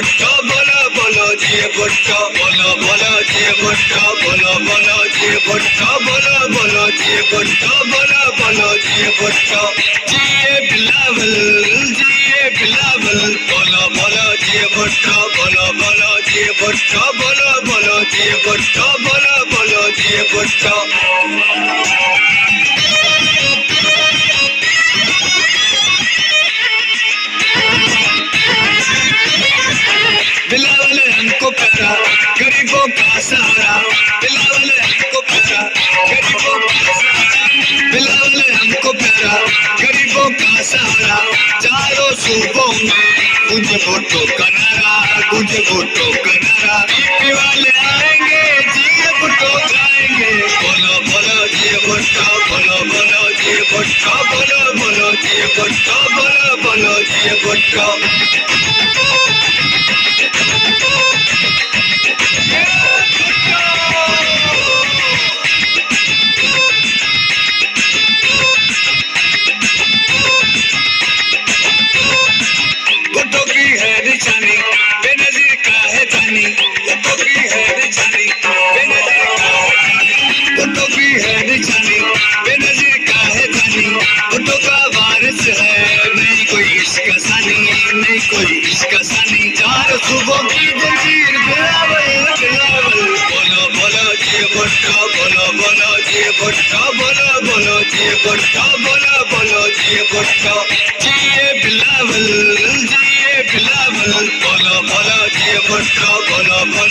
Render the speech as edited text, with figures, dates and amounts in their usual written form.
ভুট্টো বলো বলো যে ভুট্টো বলো বলো যে ভুট্টো বলো বলো যে ভুট্টো বলো বলো যে ভুট্টো বলো বলো যে ভুট্টো জিয়ে বিলাবল বলো বলো যে ভুট্টো বলো বলো যে ভুট্টো বলো বলো যে ভুট্টো বলো বলো যে ভুট্টো बिलावल हमको प्यारा गरीबों का सहारा बिलावल हमको प्यारा गरीबों का सहारा बिलावल हमको प्यारा गरीबों का सहारा चारों सूबों में गूंजे वोटों का नारा गूंजे वोटों का नारा यूपी वाले आएंगे जिए भुट्टो खाएंगे बोलो बोलो जिए भुट्टो बोलो बोलो जिए भुट्टो बोलो बोलो जिए भुट्टो बोलो बोलो जिए भुट्टो भुट्टो की है निशानी बेनजीर का है जानी भुट्टो की है निशानी बेनजीर का है जानी भुट्टो की है निशानी बेनजीर का है जानी भुट्टो का वारिस है नहीं कोई इसका सानी नहीं कोई इसका सानी चार सूबों की जंजीर बिलावल बिलावल बोलो बोलो जी भुट्टो बोलो बोलो जी भुट्टो बोलो बोलो जी भुट्टो बोलो बोलो जी भुट्टो जिए बिलावल बोलो बोलो जी भुट्टो बोलो बोलो